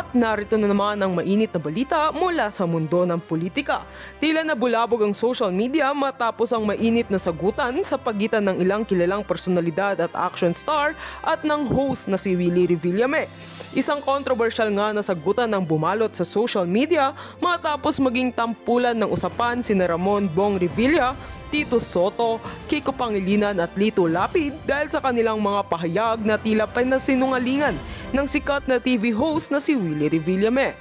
At narito na naman ang mainit na balita mula sa mundo ng politika. Tila nabulabog ang social media matapos ang mainit na sagutan sa pagitan ng ilang kilalang personalidad at action star at ng host na si Willie Revillame. Isang controversial nga na sagutan ang bumalot sa social media matapos maging tampulan ng usapan sina Ramon Bong Revilla, Tito Soto, Kiko Pangilinan at Lito Lapid dahil sa kanilang mga pahayag na tila pinasinungalingan ng sikat na TV host na si Willie Revillame.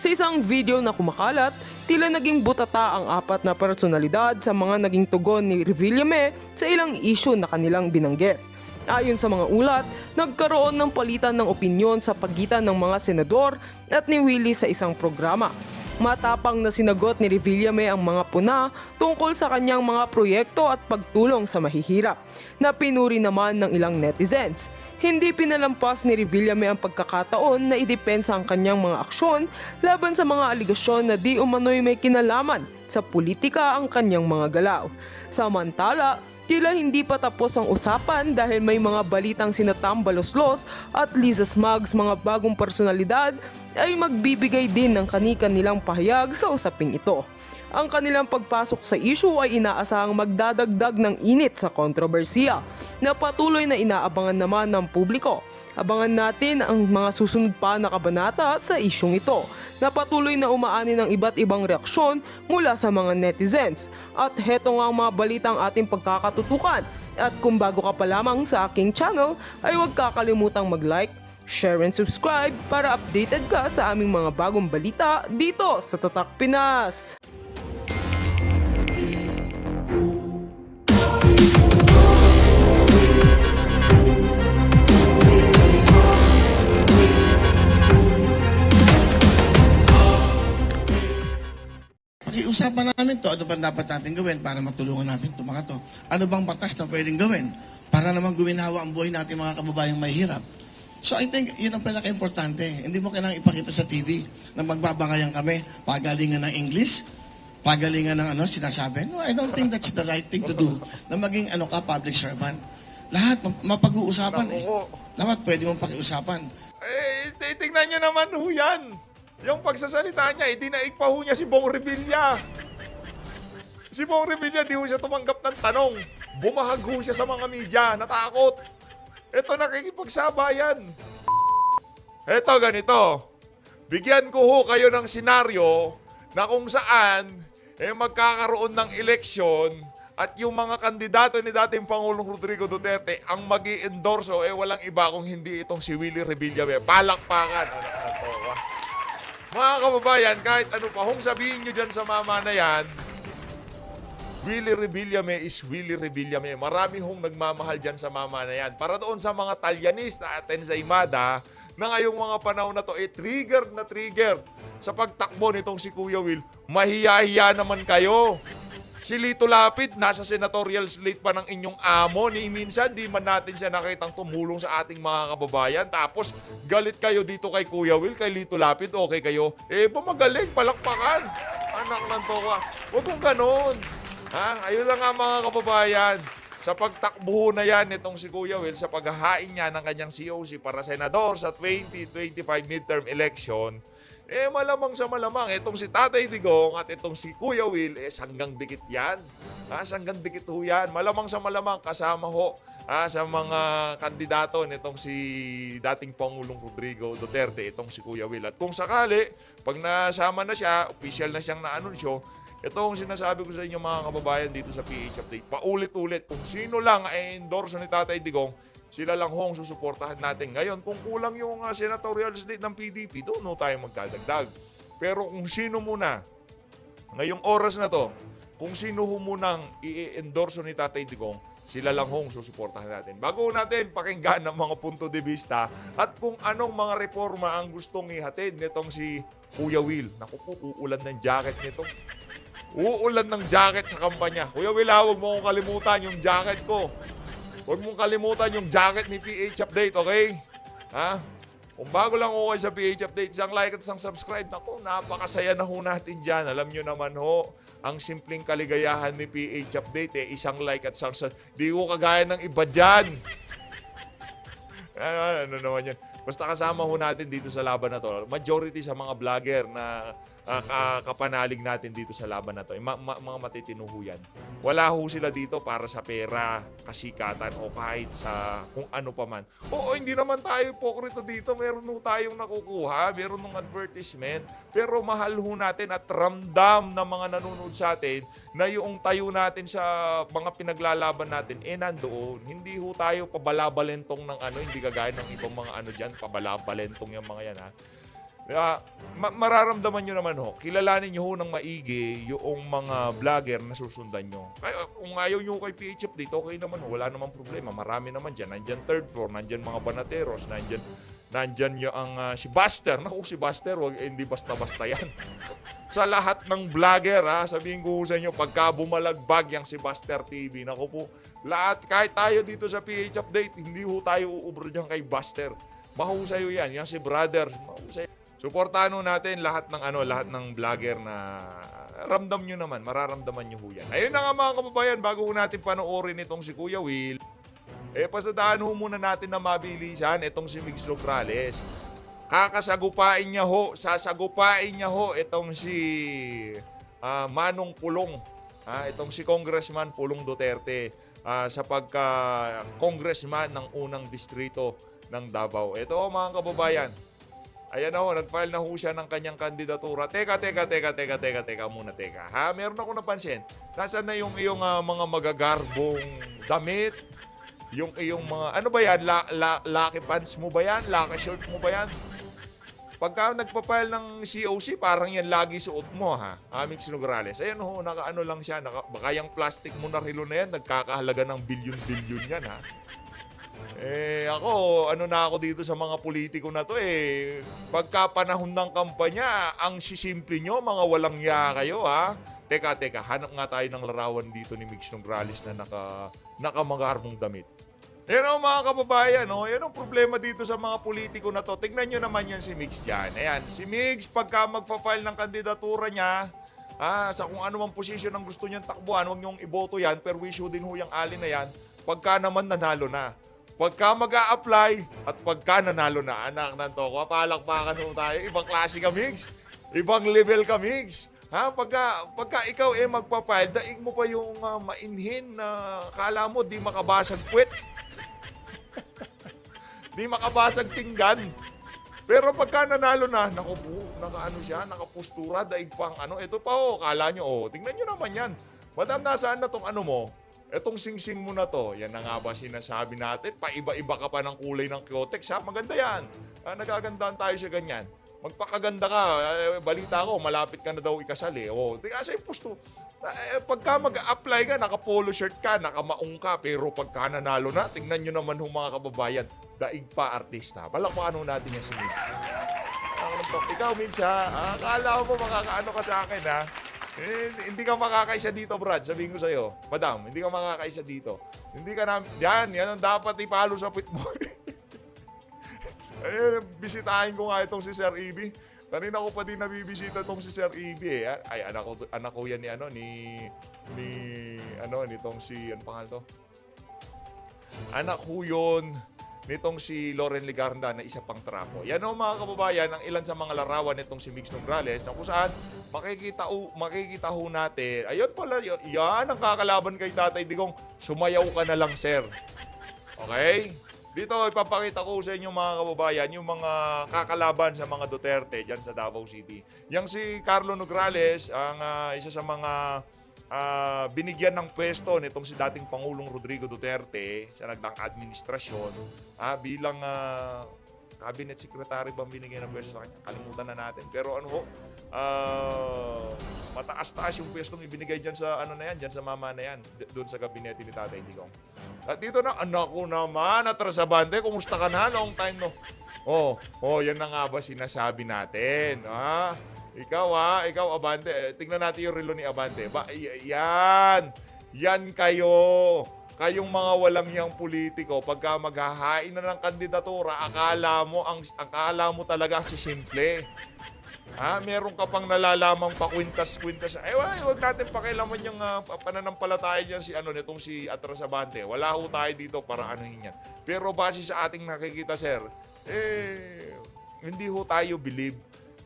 Sa isang video na kumakalat, tila naging butata ang apat na personalidad sa mga naging tugon ni Revillame sa ilang issue na kanilang binanggit. Ayon sa mga ulat, nagkaroon ng palitan ng opinyon sa pagitan ng mga senador at ni Willie sa isang programa. Matapang na sinagot ni Revillame ang mga puna tungkol sa kanyang mga proyekto at pagtulong sa mahihirap, na pinuri naman ng ilang netizens. Hindi pinalampas ni Revillame ang pagkakataon na idepensa ang kanyang mga aksyon laban sa mga aligasyon na di umano'y may kinalaman sa politika ang kanyang mga galaw. Samantala, tila hindi pa tapos ang usapan dahil may mga balitang sina Tam Baloslos at Liza Smugs, mga bagong personalidad, ay magbibigay din ng kani-kanilang pahayag sa usaping ito. Ang kanilang pagpasok sa issue ay inaasahang magdadagdag ng init sa kontrobersiya na patuloy na inaabangan naman ng publiko. Abangan natin ang mga susunod pa na kabanata sa isyung ito na patuloy na umaani ng iba't ibang reaksyon mula sa mga netizens. At heto nga ang mga balitang ating pagkakatutukan. At kung bago ka pa lamang sa aking channel, ay huwag kakalimutang mag-like, share and subscribe para updated ka sa aming mga bagong balita dito sa Tatak Pinas. Pag-iusapan namin to, ano ba dapat natin gawin para matulungan natin ito mga to? Ano bang batas na pwedeng gawin para naman guminawa ang buhay natin mga kababayang mahihirap? So I think yun ang pinaka-importante. Hindi mo kailangang ipakita sa TV na magbabangayan kami, pagalingan ng English, pagalingan ng sinasabi. No, I don't think that's the right thing to do na maging public servant. Lahat mapag-uusapan eh. Lahat pwede mong pakiusapan. Tingnan nyo naman ho yan. Yung pagsasalita niya, dinaig pa ho niya si Bong Revilla. Si Bong Revilla, di ho siya tumanggap ng tanong. Bumahag ho siya sa mga media, natakot. Ito, nakikipagsabayan. Ito, ganito. Bigyan ko ho kayo ng senaryo na kung saan magkakaroon ng eleksyon at yung mga kandidato ni dating Pangulong Rodrigo Duterte ang mag-i-endorso, walang iba kung hindi itong si Willie Revillame. Palakpakan. Mga kababayan, kahit ano pa, kung sabihin nyo dyan sa mama na yan, Willie Revillame is Willie Revillame. Marami hong nagmamahal dyan sa mama na yan. Para doon sa mga Talyanista at Ensaymada, na ngayong mga panahon na to, trigger na trigger sa pagtakbo nitong si Kuya Will, mahiya-hiya naman kayo. Si Lito Lapid, nasa senatorial slate pa ng inyong amo. Ni minsan, di man natin siya nakitang tumulong sa ating mga kababayan. Tapos, galit kayo dito kay Kuya Will, kay Lito Lapid, okay kayo. Pumagaling, palakpakan. Anak ng toka. Huwag kong ganun. Ayun lang nga mga kababayan. Sa pagtakbo na yan itong si Kuya Will, sa paghahain niya ng kanyang COC para senador sa 2025 midterm election, malamang sa malamang, itong si Tatay Digong at itong si Kuya Will, sanggang dikit yan. Sanggang dikit ho yan. Malamang sa malamang, kasama ho sa mga kandidato nitong si dating Pangulong Rodrigo Duterte, itong si Kuya Will. At kung sakali, pag nasama na siya, official na siyang naanunsyo, itong sinasabi ko sa inyo mga kababayan dito sa PH Update, paulit-ulit, kung sino lang ay endorso ni Tatay Digong, sila lang hong susuportahan natin. Ngayon, kung kulang yung senatorial slate ng PDP, doon tayo magdadagdag. Pero kung sino muna, ngayong oras na to, kung sino ho munang i-endorso ni Tatay Digong, sila lang hong susuportahan natin. Bago natin pakinggan ng mga punto de vista at kung anong mga reforma ang gustong ihatid nitong si Kuya Will. Naku po, uulan ng jacket nito. Uulan ng jacket sa kampanya. Kuya Will, huwag mo kong kalimutan yung jacket ko. Huwag mong kalimutan yung jacket ni PH Update, okay? Kung bago lang ho kayo sa PH Update, isang like at isang subscribe. Naku, napakasaya na ho natin dyan. Alam nyo naman ho, ang simpleng kaligayahan ni PH Update, isang like at isang subscribe. Di ko kagaya ng iba dyan. Ano naman yan? Basta kasama ho natin dito sa laban na to. Majority sa mga vlogger na kapanalig natin dito sa laban na to, mga matitino ho yan. Wala ho sila dito para sa pera, kasikatan, o kahit sa kung ano pa man. Oo, hindi naman tayo hipokrito dito. Meron ho tayong nakukuha, meron ng advertisement. Pero mahal ho natin at ramdam ng mga nanonood sa atin na yung tayo natin sa mga pinaglalaban natin, nandoon. Hindi ho tayo pabalabalentong ng ano, hindi kagaya ng ibang mga ano dyan, pabalabalentong yung mga yan, ha. Mararamdaman nyo naman ho, kilalanin nyo ho ng maigi yung mga vlogger na susundan nyo. Kaya kung ayaw nyo kay PHF dito, okay naman ho, wala namang problema. Marami naman dyan. Nandyan third floor, nandyan mga banateros, nandyan yung si Buster. Naku, si Buster, hindi basta-basta yan. Sa lahat ng vlogger, sabihin ko sa inyo, pagka bumalagbag yung si Buster TV, naku po, lahat, kahit tayo dito sa PH Update, hindi ho tayo uubro dyan kay Buster. Mahusay yan, yan si brother, mahusay. Suportahan natin lahat ng vlogger na ramdam nyo naman, mararamdaman nyo ho yan. Ayun na nga mga kababayan, bago natin panoorin itong si Kuya Will, pasadaan ho muna natin na mabilisan itong si Migs Lograles. Sasagupain niya ho itong si Manong Pulong, itong si Congressman Pulong Duterte sa pagka-congressman ng unang distrito ng Davao. Ito mga kababayan, ayan na ho, nag-file na ho siya ng kanyang kandidatura. Teka muna. Meron ako napansin. Nasaan na yung iyong mga magagarbong damit? Yung iyong mga, ano ba yan? Lucky pants mo ba yan? Lucky shirt mo ba yan? Pagka nagpa-file ng COC, parang yan lagi suot mo, ha? Migs Lograles. Ayan ho, naka-ano lang siya. Baka yung plastic mo na relo na yan, nagkakahalaga ng bilyon-bilyon yan, ha? Ako, na ako dito sa mga politiko na to pagka panahon ng kampanya, ang sisimple nyo, mga walang ya kayo, ha? Teka, hanap nga tayo ng larawan dito ni Migs Lograles na nakamagarbong damit. Yan mga kababayan, yan ang problema dito sa mga politiko na to. Tignan nyo naman yan si Migs dyan. Ayan, si Migs, pagka magpa-file ng kandidatura niya, sa kung ano mang posisyon ang gusto niyang takbuhan, huwag niyong iboto yan, pero issue din ho yung alin na yan, pagka naman nanalo na. Pagka mag-a-apply at pagka nanalo na, anak ng toko, palakpakan ho tayo. Ibang klase ka, Migs. Ibang level ka, Migs. Pagka ikaw magpa-file, daig mo pa yung mainhin na kala mo di makabasag puwet. Di makabasag tinggan. Pero pagka nanalo na, naku po, nakapustura, daig pang ito pa kala nyo, tingnan nyo naman yan. Madam, nasaan na tong mo? Etong singsing mo na to, yan na nga ba sinasabi natin? Paiba-iba ka pa ng kulay ng Kyotex, ha? Maganda yan. Nagagandahan tayo sa ganyan. Magpakaganda ka. Balita ko, malapit ka na daw ikasal Tingnan sa pusto. Pagka mag-apply ka, naka-polo shirt ka, nakamaong ka, pero pagka nanalo na, tingnan nyo naman mga kababayan, daig pa artista. Palakpakan natin yan si Migs. Ikaw, Migs, ha? Akala mo makakaano ka sa akin, ha? Hindi ka makakaisa dito, Brad. Sabihin ko sa'yo, Madam, hindi ka makakaisa dito. Hindi ka yan ang dapat ipalo sa pit mo. Bisitahin ko nga itong si Sir Ibi. Kanina ko pa din nabibisita itong si Sir Ibi Ay, anak ko yan nitong si, pangalan to? Anak ko yun nitong si Loren Ligarda na isa pang trapo. Yan mga kababayan, ang ilan sa mga larawan nitong si Migs Lograles na kung saan makikita ho natin. Ayun pala, yan ang kakalaban kay Tatay Digong. Sumayaw ka na lang, sir. Okay? Dito, ipapakita ko sa inyo mga kababayan, yung mga kakalaban sa mga Duterte dyan sa Davao City. Yang si Carlo Nograles, ang isa sa mga binigyan ng pwesto nitong si dating Pangulong Rodrigo Duterte sa nagdaang administrasyon bilang cabinet secretary bang binigyan ng pwesto sa kanya? Kalimutan na natin. Pero mataas-taas yung pwestong ibinigay dyan sa dyan sa mama na yan, doon sa gabinete ni Tatay Digong. At dito na, anak ko naman, atrasabante, kumusta ka na? Long time no. Yan na nga ba sinasabi natin? Ikaw Abante, tingnan natin yung relo ni Abante. Yan kayo. Kayong mga walang yang politiko, pagka maghahain na ng kandidatura, akala mo talaga si simple. Meron ka pang nalalamang pakwintas-kwintas. Huwag natin pakialaman yung pananampalataya dyan nitong si Atrasabante. Wala ho tayo dito para anuhin yan. Pero base sa ating nakikita, sir, Hindi ho tayo believe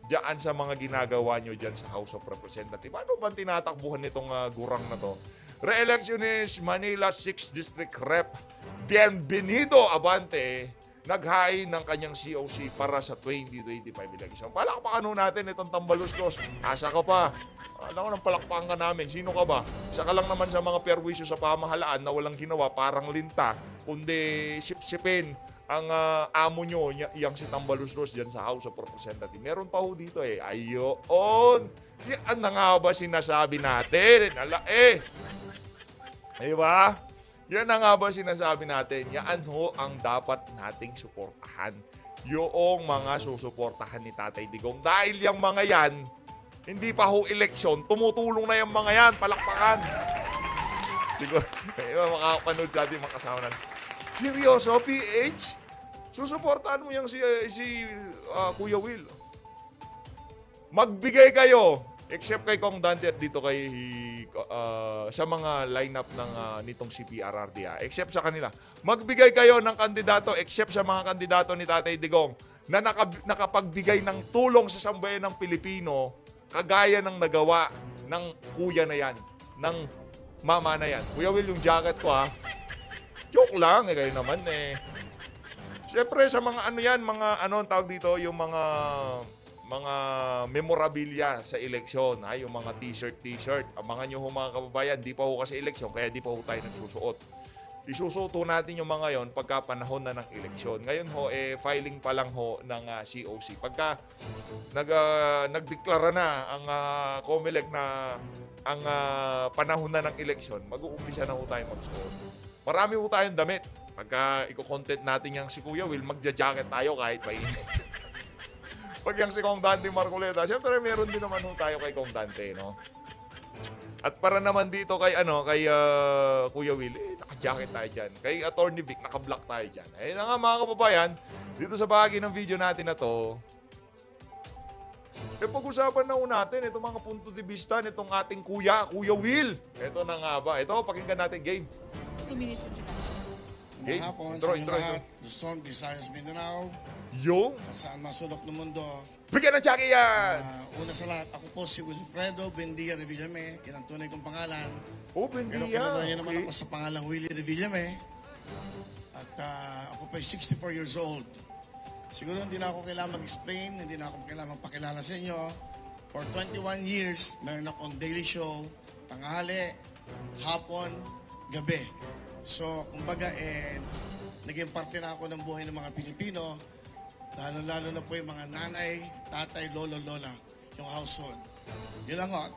diyan sa mga ginagawa nyo diyan sa House of Representatives. Ano bang tinatakbuhan nitong gurang na to? Re-electionist Manila 6th District Rep Bienvenido Abante naghain ng kanyang COC para sa 2025 election. Palakpakan ho natin itong tambalustos. Asa ka pa? Alam ko nang palakpakan ka namin. Sino ka ba? Isa ka lang naman sa mga perwisyo sa pamahalaan na walang ginawa, parang linta, kundi sipsipin ang amo nyo, yang si Tambaluslos dyan sa House of Representatives. Meron pa ho dito Ayoon! Yan na nga ba sinasabi natin? Diba? Yan na nga ba sinasabi natin? Yan ho ang dapat nating suportahan. Yung mga susuportahan ni Tatay Digong. Dahil yung mga yan, hindi pa ho eleksyon, tumutulong na yung mga yan. Palakpakan! Siguro, makakapanood sa ating mga kasama natin. Seryoso, PH? Susuportahan mo yung si Kuya Will. Magbigay kayo, except kay Kong Dante at dito kay sa mga lineup ng nitong CPRRD. Except sa kanila. Magbigay kayo ng kandidato, except sa mga kandidato ni Tatay Digong, na nakapagbigay ng tulong sa sambayan ng Pilipino, kagaya ng nagawa ng kuya na yan, ng mama na yan. Kuya Will, yung jacket ko joke lang, kayo naman Siyempre sa mga ang tawag dito, yung mga memorabilia sa eleksyon, yung mga t-shirt. Abangan nyo mga kababayan, di pa ho kasi eleksyon, kaya di pa ho tayo nagsusuot. Isusuot natin yung mga yon pagka panahon na ng eleksyon. Ngayon filing pa lang ho ng COC. Pagka nagdeklara na ang COMELEC na ang panahon na ng eleksyon, mag-uumpisa na ho tayo magsuot. Marami ho tayong damit. Pagka i-content natin yung si Kuya Will, magja-jacket tayo kahit mainit. Pag yung si Kong Dante Marcoleta, syempre meron din naman ho tayo kay Kong Dante, no? At para naman dito kay Kuya Will, naka-jacket tayo dyan. Kay Attorney Vic, naka-black tayo dyan. Na nga mga kababayan, dito sa bahagi ng video natin na to, pag-usapan na ho natin itong mga punto de vista nitong ating Kuya Will. Ito na nga ba? Ito, pakinggan natin game. 2 minutes of Magandang hapon Intro, sa inyo intro, lahat. Luzon, Visayas, Mindanao, Yung saan masulok ng mundo. bigyan ng Jackie yan! Una sa lahat, ako po si Wilfredo Bendia Revillame. Yan ang tunay kong pangalan. Oh, Pero Bendia. kilala niyo naman Okay. ako sa pangalang Willie Revillame. At ako pa 64 years old. Siguro hindi na ako kailangan mag-explain, hindi na ako kailangan magpakilala sa inyo. For 21 years, meron akong daily show, tanghali, hapon, gabi. So, kumbaga, naging parte na ako ng buhay ng mga Pilipino, lalo-lalo na po yung mga nanay, tatay, lolo, lola, yung household. Yun lang ho. At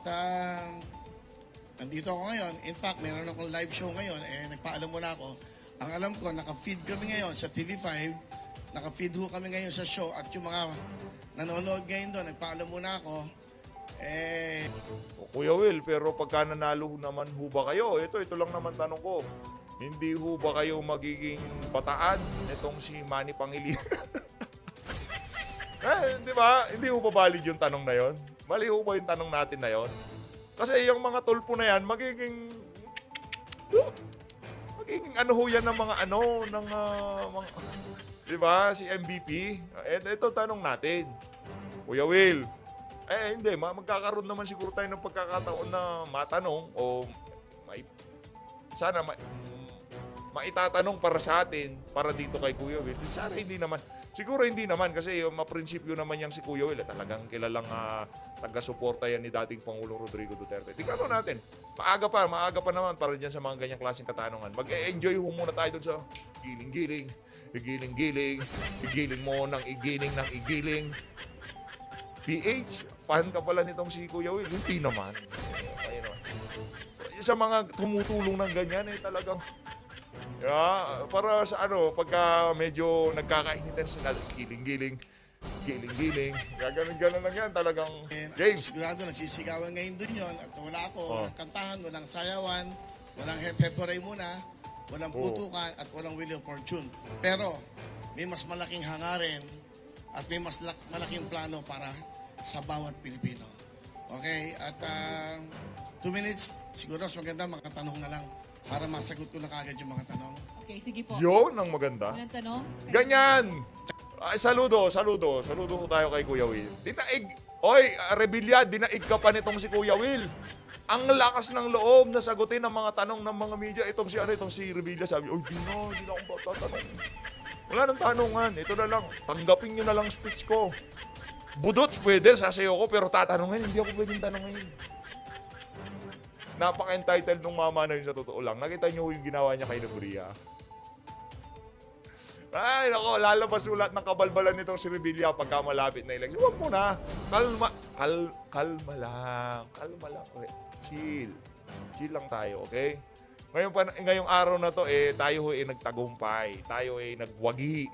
nandito ako ngayon. In fact, meron akong live show ngayon. Nagpaalam muna ako. Ang alam ko, naka-feed kami ngayon sa TV5. Naka-feed ho kami ngayon sa show. At yung mga nanonood ngayon doon, nagpaalam muna ako. O, Kuya Will, pero pagka nanalo naman ho ba kayo? Ito lang naman tanong ko. Hindi ho ba kayo magiging bataan nitong si Manny Pangilinan? Di ba? Hindi ho ba valid yung tanong na yon? Mali ho ba yung tanong natin na yon? Kasi yung mga tulpo na yan, magiging ano ho yan ng mga mga, di ba? Si MVP. Ito tanong natin. Kuya Will, hindi, magkakaroon naman siguro tayo ng pagkakataon na matanong o sana maitatanong para sa atin, para dito kay Kuya Will. Sana hindi naman. Siguro hindi naman kasi maprinsipyo naman yang si Kuya Will. Talagang kilalang taga-suporta yan ni dating Pangulong Rodrigo Duterte. Tingnan natin. Maaga pa naman para dyan sa mga ganyang klaseng katanungan. Mag-enjoy muna tayo dun sa giling-giling, igiling-giling, igiling mo ng igiling. PH, fan ka pala nitong si Kuya Will. Hindi naman. Sa mga tumutulong ng ganyan, talagang para sa pagka medyo nagkakainitan sila, giling-giling, gano'n lang yan, talagang game. Sigurado nagsisigawan ngayon dun yon. At wala ako, walang kantahan, walang sayawan, walang hep-heporay muna, walang putukan, at walang Wheel of Fortune. Pero may mas malaking hangarin at may mas malaking plano para sa bawat Pilipino. Okay? At 2 minutes, siguro mas maganda makatanong na lang para masagot ko na kagad yung mga tanong. Okay, sige po. Yun ang maganda. Walang tanong? Ganyan! Ay, saludo ko tayo kay Kuya Will. Dinaig, oy, Rebilla, dinaig ka pa nitong si Kuya Will. Ang lakas ng loob na sagutin ang mga tanong ng mga media. Itong si Rebilla sabi, oy, di na akong tatanong. Wala nang tanungan. Ito na lang, tanggapin nyo na lang speech ko. Budots, pwede, sasayo ko, pero tatanungin, hindi ako pwedeng tanungin. Napaka-entitled nung mama na yun sa totoo lang. Nakita nyo yung ginawa niya kay Nabria. Ay, nako, lalabas ulat ng kabalbalan nitong si Rebilla pagka malapit na election. Huwag mo na. Kalma lang. Okay. Chill lang tayo, okay? Ngayong araw na to, tayo nagtagumpay. Tayo nagwagi.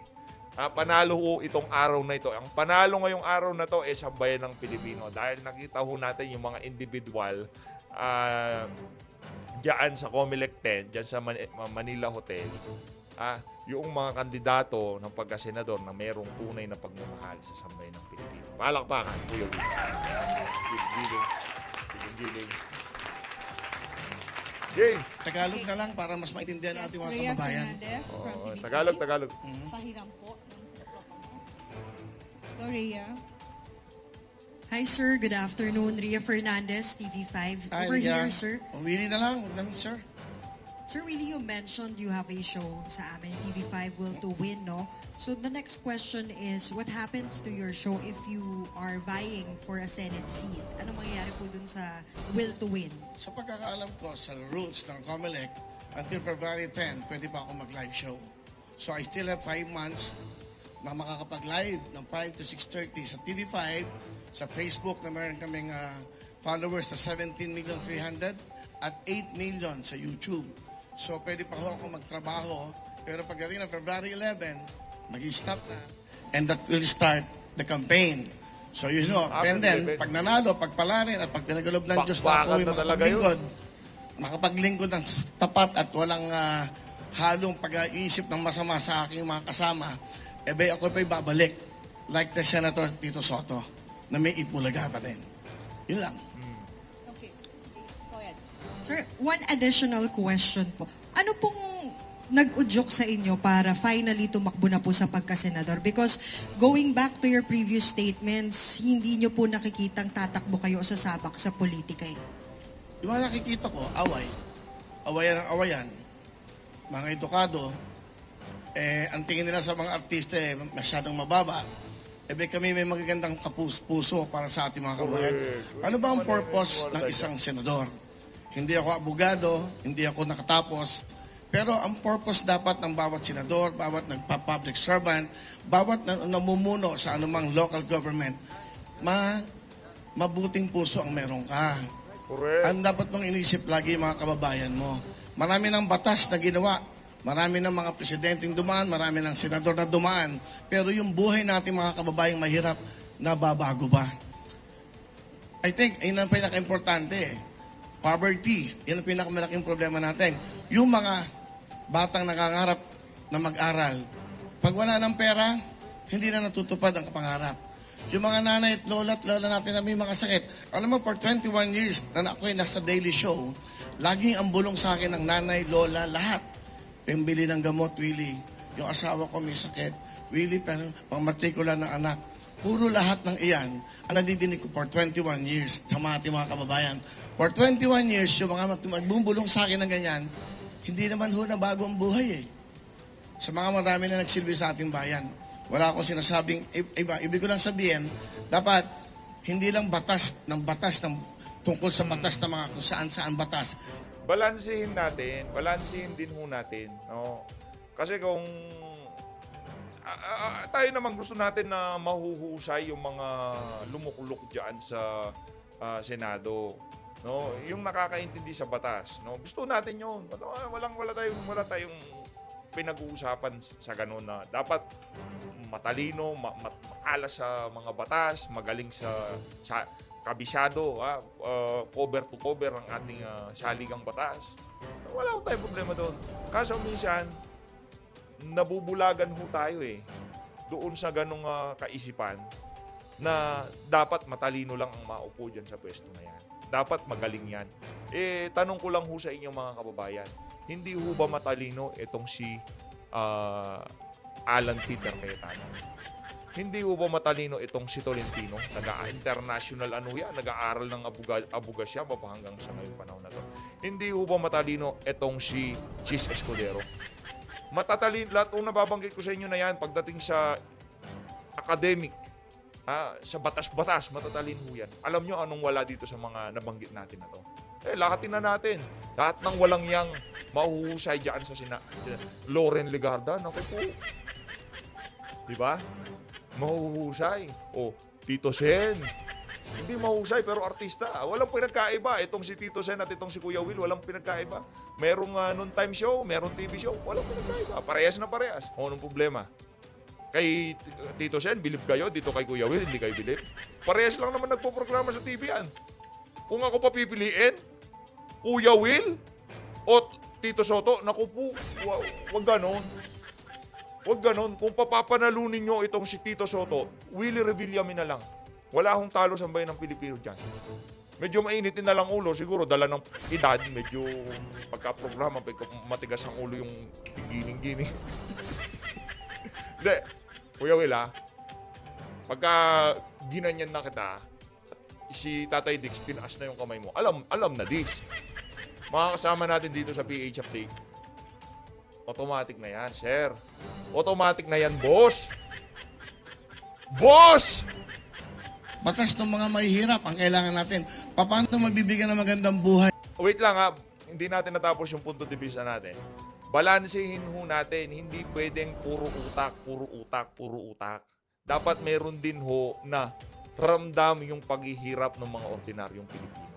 Panalo ho itong araw na ito. Ang panalo ngayong araw na to, sambayan ng Pilipino. Dahil nakita ho natin yung mga individual diyan sa Comelec 10, diyan sa Manila Hotel. Yung mga kandidato ng pagkasenador na merong tunay na pagmamahal sa sambayan ng Pilipino. Palakpakan, Kuya Will. Giling. Game. Tagalog na lang para mas maintindihan natin mga Rhea kababayan. Fernandez from TV5. Tagalog. Pahiram po. Go, Rhea. Hi, sir. Good afternoon. Rhea Fernandez, TV5. Over here, sir. Umili na lang. Huwag naman, sir. Sir Willie, you mentioned you have a show sa amin, TV5 Will to Win, no? So the next question is, what happens to your show if you are vying for a Senate seat? Ano mangyayari po dun sa Will to Win? Sa pagkakaalam ko, sa rules ng COMELEC, until February 10, pwede pa ako mag-live show. So I still have 5 months na makakapag-live ng 5 to 6:30 sa TV5, sa Facebook na meron kaming followers na 17,300,000 at 8 million sa YouTube. So pwede pa ako magtrabaho, pero pagdating ng February 11, mag-stop na, and that will start the campaign. So you know, and then, pag nanalo, pagpalarin, at pag pinagalob ng Diyos na ako yung makapaglingkod ng tapat at walang halong pag-iisip ng masama sa aking mga kasama, ako pa'y babalik, like the Senator Tito Soto, na may itbulaga pa din. Yun lang. Okay. Go ahead. Sir, one additional question po. Ano pong nag-udyok sa inyo para finally tumakbo na po sa pagkasenador? Because going back to your previous statements, hindi nyo po nakikitang tatakbo kayo sa sabak sa politika eh. Yung mga nakikita ko, awayan ang awayan, mga edukado, ang tingin nila sa mga artista masyadong mababa, kami may magagandang puso para sa ating mga kabayan. Ano ba ang purpose ng isang senador? Hindi ako abogado, hindi ako nakatapos, pero ang purpose dapat ng bawat senador, bawat nagpa-public servant, bawat namumuno sa anumang local government, mabuting puso ang meron ka. Correct. Ang dapat mong inisip lagi mga kababayan mo. Marami ng batas na ginawa, marami ng mga presidenteng dumaan, marami ng senador na dumaan, pero yung buhay natin mga kababayang mahirap, nababago ba? I think, yun ang pinaka-importante. Poverty, yun ang pinakamalaking problema natin. Yung mga batang nangangarap na mag-aral, pag wala ng pera, hindi na natutupad ang pangarap. Yung mga nanay at lola natin na may mga sakit. Alam mo, for 21 years na ako'y nasa daily show, laging ang bulong sa akin ng nanay, lola, lahat. Pembili ng gamot, Willie. Yung asawa ko may sakit. Willie, pero pang-matrikula ng anak. Puro lahat ng iyan ang nadidinig ko for 21 years. Tama ating mga kababayan. For 21 years, yung mga magbubulong sa akin ng ganyan, hindi naman ho na bago ang buhay eh. Sa mga marami na nagsilbi sa ating bayan. Wala akong sinasabing iba. Ibig ko lang sabihin, dapat hindi lang batas tungkol sa batas na mga kung saan batas. Balansehin din ho natin, no? Kasi kung tayo naman gusto natin na mahuhusay yung mga lumuklok diyan sa Senado, no? Yung nakakaintindi sa batas, no? Gusto natin 'yon. Wala tayong pinag-uusapan sa ganun na dapat matalino, makalas sa mga batas, magaling sa kabisado, cover to cover ang ating saligang batas. Wala ko tayong problema doon. Kaso minsan, nabubulagan ho tayo doon sa ganung kaisipan na dapat matalino lang ang maupo dyan sa pwesto na yan. Dapat magaling yan. Tanong ko lang ho sa inyong mga kababayan, hindi ho ba matalino itong si Alan Peter Cayetano? Hindi ho ba matalino itong si Tolentino? International ano yan, nag-aaral ng abuga siya hanggang sa ngayong panahon na to. Hindi ho ba matalino itong si Chis Escudero? Matatalino, lahat ng nababanggit ko sa inyo na yan, pagdating sa academic, sa batas-batas, matatalino ho yan. Alam nyo anong wala dito sa mga nabanggit natin na to? Lahatin na natin. Lahat ng walang yang mahuhusay dyan sa Loren Legarda, naku po. Diba? Mahuhusay. O, Tito Sen. Hindi mahusay pero artista. Walang pinagkaiba. Itong si Tito Sen at itong si Kuya Will, walang pinagkaiba. Merong noontime show, merong TV show, walang pinagkaiba. Parehas na parehas. O, anong problema? Kay Tito Sen, bilib kayo. Dito kay Kuya Will, hindi kayo bilib. Parehas lang naman nagpo-programa sa TV yan. Kung ako papipiliin, Kuya Will o Tito Soto, naku po, wag ganon. Huwag ganon. Kung papapanalunin nyo itong si Tito Soto, Willie Revillame na lang. Wala akong talo sa bayan ng Pilipino dyan. Medyo mainitin na lang ulo. Siguro dala ng edad. Medyo pagka-programa, matigas ang ulo yung gining-gining. Hindi. Kuya Will, pagka ginanyan na kita, si Tatay Dix, tinaas na yung kamay mo. Alam na, Dix. Mga kasama natin dito sa PH Update, automatic na yan, sir. Automatic na yan, boss. Boss! Batas ng mga mahihirap ang kailangan natin. Paano magbibigyan ng magandang buhay? Wait lang hindi natin natapos yung punto de vista natin. Balansehin ho natin, hindi pwedeng puro utak, puro utak, puro utak. Dapat meron din ho na ramdam yung paghihirap ng mga ordinaryong Pilipino.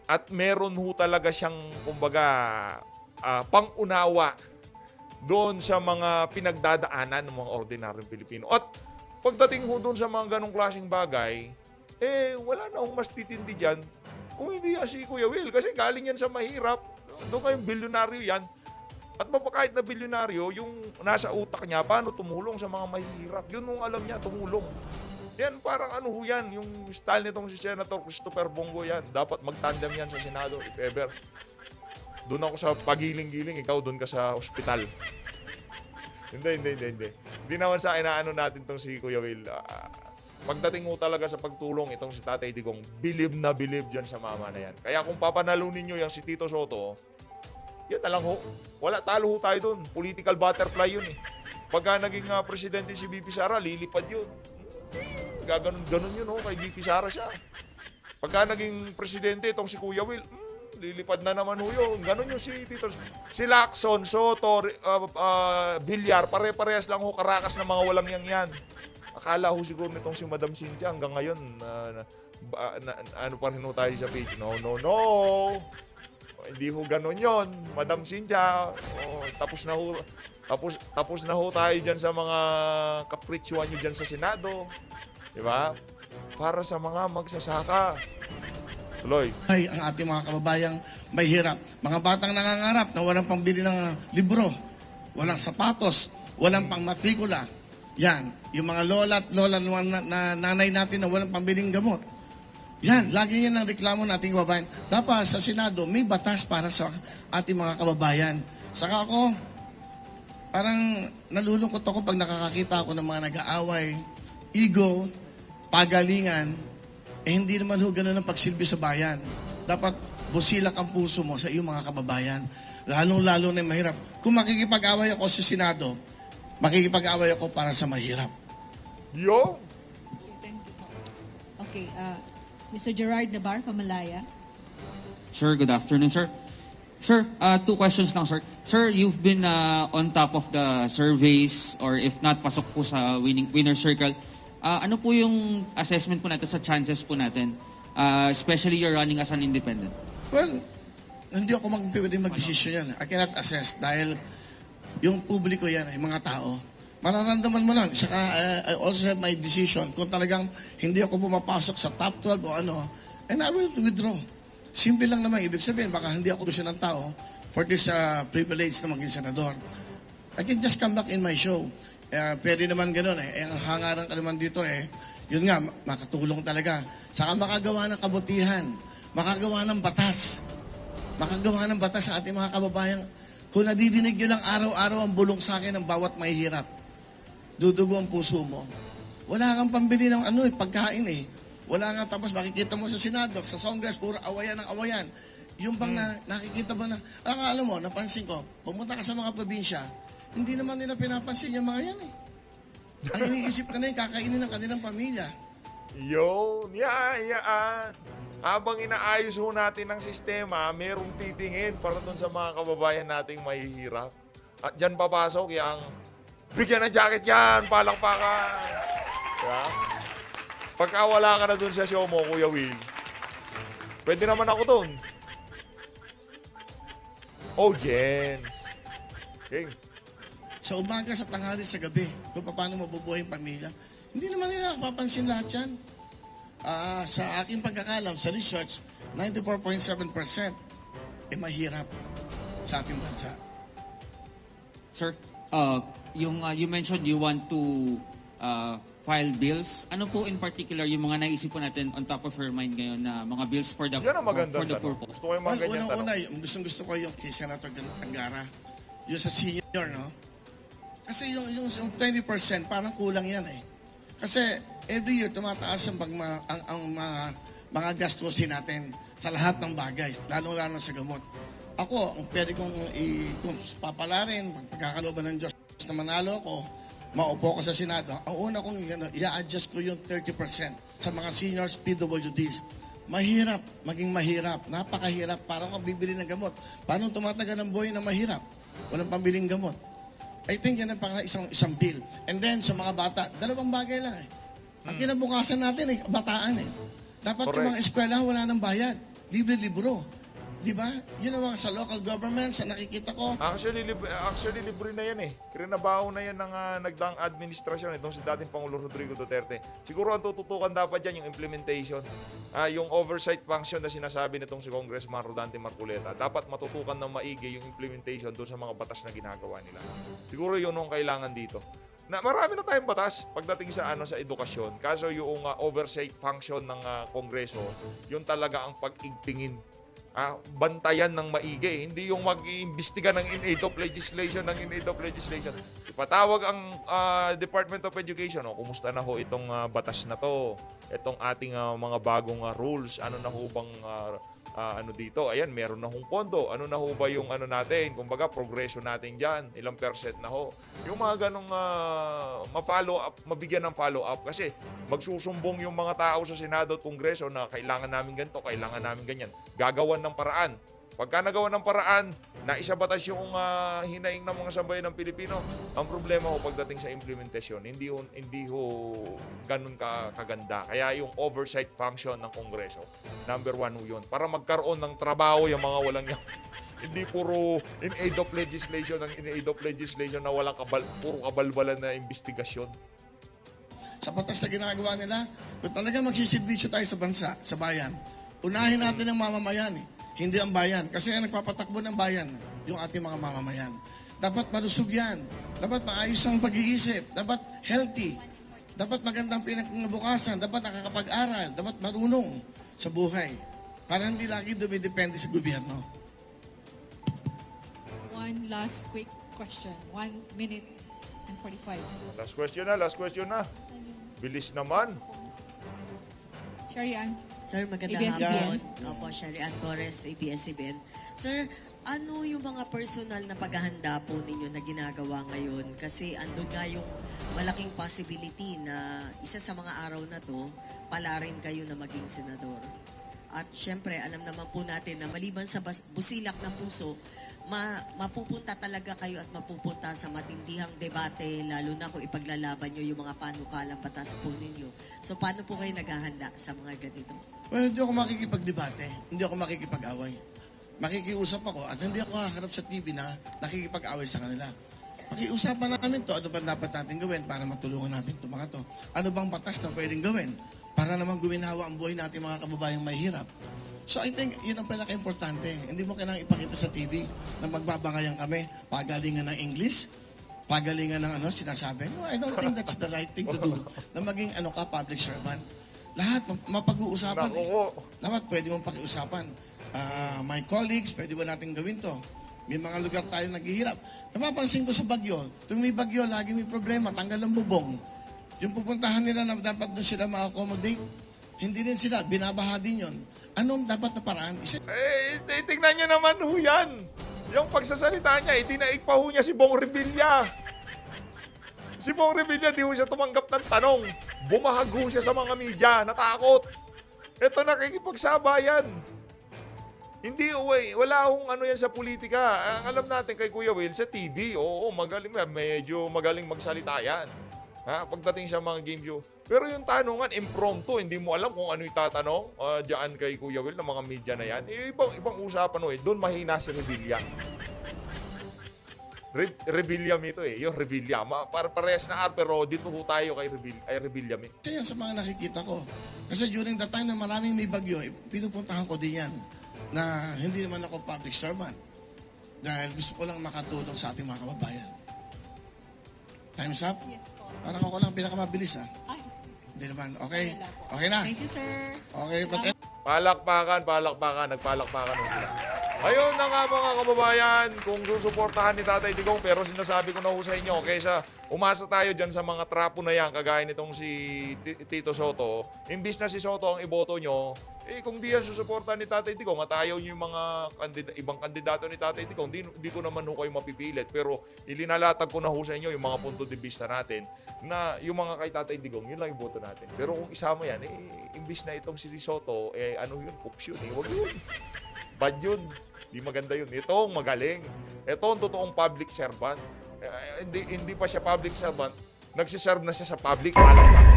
At meron ho talaga siyang, kumbaga, pang-unawa doon sa mga pinagdadaanan ng mga ordinaryong Pilipino. At pagdating ho doon sa mga ganong klaseng bagay, wala na hong mas titindi dyan kung hindi yan si Kuya Will. Kasi galing yan sa mahirap. Doon kayong bilyonaryo yan. At kahit na bilyonaryo, yung nasa utak niya, paano tumulong sa mga mahihirap. Yun ang alam niya, tumulong. Yan, parang ano ho yan, yung style nitong si Senator Christopher Bongo yan. Dapat mag-tandem yan sa Senado, if ever. Doon ako sa pagiling-giling, ikaw doon ka sa ospital. Hindi. Hindi naman sa inaano natin tong si Kuya Will. Pagdating mo talaga sa pagtulong itong si Tatay Digong, bilib na bilib dyan sa mama na yan. Kaya kung papanalunin nyo yung si Tito Soto, yan na lang ho. Wala, talo ho tayo doon. Political butterfly yun eh. Pagka naging presidente si BP Sara, lilipad yun. Gaganon yun ho, kay BP Sara siya. Pagka naging presidente itong si Kuya Will, lilipad na naman ho yun. Ganon yung si Tito. Si Lacson, Soto, Villar, pare-parehas lang ho, karakas na mga walang yan. Akala ho siguro nitong si Madam Cynthia hanggang ngayon, ano pa rin ho tayo sa page. No. Hindi ho ganon yon, Madam Cynthia. Tapos na ho tayo dyan sa mga kapritsyuhan nyo dyan sa Senado. Diba? Para sa mga magsasaka. Tuloy. Ay, ang ating mga kababayang may hirap. Mga batang nangangarap na walang pangbili ng libro, walang sapatos, walang pangmatrikula. Yan, yung mga lola at lola na nanay natin na walang pambiling gamot. Yan, lagi yan ang reklamo nating kababayan. Dapat sa Senado, may batas para sa ating mga kababayan. Saka ako, parang nalulungkot ako pag nakakakita ako ng mga nag-aaway, ego, pagalingan, hindi naman ho ganun ang pagsilbi sa bayan. Dapat busilak ang puso mo sa iyong mga kababayan. Lalong-lalo na yung mahirap. Kung makikipag-away ako sa Senado, makikipag-away ako para sa mahirap. Yo! Okay, Mr. Gerard Nabar, Pamalaya. Sir, good afternoon, sir. Sir, 2 questions lang, sir. Sir, you've been on top of the surveys or if not, pasok po sa winner circle. Ano po yung assessment po natin sa chances po natin? Especially you're running as an independent. Well, hindi ako pwedeng mag-desisyon yan. I cannot assess dahil yung publiko yan, yung mga tao, mararamdaman mo lang. Saka, I also have my decision. Kung talagang hindi ako pumapasok sa top 12 o ano, and I will withdraw. Simple lang naman. Ibig sabihin, baka hindi ako gusto ng tao for this privilege na maging senador. I can just come back in my show. Pwede naman ganun eh. Ang hangaran ka naman dito yun nga, makatulong talaga. Saka makagawa ng kabutihan. Makagawa ng batas. Makagawa ng batas sa ating mga kababayan. Kung nadidinig nyo lang araw-araw ang bulong sa akin ng bawat mahihirap. dudugo ang puso mo. Wala kang pambili ng pagkain eh. Wala nga, tapos makikita mo sa Senado, sa Congress, puro awayan ng awayan. Yung bang nakikita ba na, alam mo, napansin ko, pumunta ka sa mga probinsya, hindi naman nila pinapansin yung mga yan eh. Ang iniisip ka na yung kakainin ng kanilang pamilya. Yun, yan. Habang inaayos ho natin ang sistema, merong titingin para dun sa mga kababayan nating mahihirap. At dyan papasok yung bigyan ng jacket yan, palakpakan. Diba? Pagka wala ka na dun sa show mo, Kuya Will, pwede naman ako dun. Oh, Jens. Okay. Sa umaga, sa tanghali, sa gabi, kung paano mabubuhay ang pamilya, hindi naman nila papansin lahat yan. Sa aking pagkakalam, sa research, 94.7% mahirap sa ating bansa. Sir, you mentioned you want to file bills. Ano po in particular yung mga naisip po natin on top of your mind ngayon na mga bills for the, Yan ang magandang for the tanong. purpose? Gusto ko yung mga ganyan tanong. Unang-una, gusto ko yung kay Senator Angara, yung sa senior, no? Kasi yung 20%, parang kulang yan eh. Kasi every year, tumataas ang mga gastusin natin sa lahat ng bagay, lalo-lalo sa gamot. Ako, ang pwede kong kung papalarin, pagkakalooban ng Diyos na manalo ko, maupo ko sa Senado, ang una kong i-adjust ko yung 30% sa mga seniors PWDs. Mahirap, maging mahirap, napakahirap, parang kang bibili ng gamot. Paano tumatagal ng buhay na mahirap? Walang pambiling gamot. I think yan ang isang bill. And then, sa mga bata, dalawang bagay lang eh. Ang kinabukasan natin bataan eh. Dapat yung mga eskwela wala nang bayad. Libre-libro. Di ba? Yun ang mga sa local government, sa nakikita ko. Actually, libre na yan eh. Krinabaho na yan ng nagdaang administrasyon itong si dating Pangulo Rodrigo Duterte. Siguro ang tututukan dapat dyan yung implementation. Yung oversight function na sinasabi nitong si Congressman Rodante Marcoleta. Dapat matutukan ng maigi yung implementation doon sa mga batas na ginagawa nila. Siguro yun ang kailangan dito. Marami na tayong batas pagdating sa sa edukasyon. Kaso yung oversight function ng Kongreso, yun talaga ang pag-igtingin. Bantayan ng maigi. Hindi yung mag-iimbestiga ng in-aid of legislation Ipatawag ang Department of Education. Kumusta na ho itong batas na to? Itong ating mga bagong rules. Ano na ho bang dito? Ayan, meron na hong pondo. Ano na ho ba yung natin? Kumbaga, progresyo natin dyan. Ilang percent na ho. Yung mga ganong ma-follow up, mabigyan ng follow up. Kasi magsusumbong yung mga tao sa Senado at Kongreso na kailangan namin ganito, kailangan namin ganyan. Gagawan ng paraan. Pagka nagawa ng paraan, naisabatas yung hinaing ng mga sambayan ng Pilipino, ang problema ho pagdating sa implementasyon, hindi ho ganun kaganda. Kaya yung oversight function ng Kongreso, number 1 ho yun. Para magkaroon ng trabaho yung mga walang hindi puro in-aid of legislation na walang puro kabalbalan na investigasyon. Sa batas na ginagawa nila, kung talaga magsisilbisyo tayo sa bansa, sa bayan, unahin natin ang mamamayan eh. Hindi ang bayan. Kasi ang nagpapatakbo ng bayan, yung ating mga mamamayan. Dapat malusog yan. Dapat maayos ang pag-iisip. Dapat healthy. Dapat magandang pinagbukasan. Dapat nakakapag-aral. Dapat marunong sa buhay. Para hindi lagi dumidepende sa gobyerno. One last quick question. 1 minute and 45. Last question na. Bilis naman. Sherry Ann. Sir, magandang ABS-CBN. hapon. Opo, Sherry Ann Torres, ABS-CBN. Sir, ano yung mga personal na paghahanda po ninyo na ginagawa ngayon? Kasi andun nga yung malaking possibility na isa sa mga araw na to, pala rin kayo na maging senador. At syempre, alam naman po natin na maliban sa busilak ng puso, mapupunta talaga kayo at mapupunta sa matindihang debate, lalo na kung ipaglalaban nyo yung mga panukalang batas po ninyo. So, paano po kayo naghahanda sa mga ganito? Well, hindi ako makikipagdebate. Hindi ako makikipag-away. Makikiusap ako at hindi ako haharap sa TV na nakikipag-away sa kanila. Pakiusapan namin to, ano ba dapat natin gawin para matulungan natin itong mga to? Ano bang batas na pwedeng gawin para naman guminhawa ang buhay natin mga kababayang may hirap? So I think yun ang pinaka-importante. Hindi mo kailangang ipakita sa TV na magbabangayan kami, pagalingan ng English, pagalingan ng sinasabi. No, I don't think that's the right thing to do. Na maging public servant. Lahat mapag-uusapan. Naku. Dapat pwede mong pakiusapan. My colleagues, pwede ba natin gawin to? May mga lugar tayo naghihirap. Napapansin ko sa bagyo, tuwing may bagyo, lagi may problema, tanggal ang bubong. Yung pupuntahan nila na dapat doon sila ma-accommodate, hindi din sila, binabaha din yun. Anong dapat na paraan? Tingnan niyo naman ho yan. Yung pagsasalita niya, itinaig pa ho niya si Bong Revilla. Si Bong Revilla, di ho siya tumanggap ng tanong. Bumahag ho siya sa mga media, natakot. Ito nakikipagsabayan. Hindi, wala akong ano yan sa politika. Ang alam natin kay Kuya Will, sa TV, oo, magaling, medyo magaling magsalita yan. Ha? Pagdating sa mga game show. Pero yung tanungan, impromptu, hindi mo alam kung ano yung tatanong diyan kay Kuya Will ng mga media na yan. Ibang usapan doon mahina si Revilla. Revilla ito yung Revilla. Parehas na pero dito ho tayo kay Revilla. Ito yan sa mga nakikita ko. Kasi during the time na maraming may bagyo, pinupuntahan ko din yan na hindi naman ako public servant. Dahil gusto ko lang makatulong sa ating mga kababayan. Time's up? Yes po. Parang ako lang pinakamabilis Ay, Hindi naman. Okay? wala po. Okay na? Thank you, sir. Okay, but Palakpakan, nagpalakpakan ho sila. Ayun na nga mga kababayan, kung susuportahan ni Tatay Digong, pero sinasabi ko na ho sa inyo, kaysa umasa tayo dyan sa mga trapo na yan, kagaya nitong si Tito Soto, imbis na si Soto ang iboto nyo, kung di yan susuportahan ni Tatay Digong at ayaw nyo yung mga ibang kandidato ni Tatay Digong, di ko naman ho kayo mapipilit. Pero ilinalatag ko na ho sa inyo yung mga punto de vista natin na yung mga kay Tatay Digong, yun lang yung boto natin. Pero kung isama yan, imbis na itong si Soto, ano yun, coops yun, wag yun. Bad yun. Di maganda yun. Ito ang magaling. Ito ang totoong public servant. Hindi pa siya public servant. Nagsiserve na siya sa public. Alam na.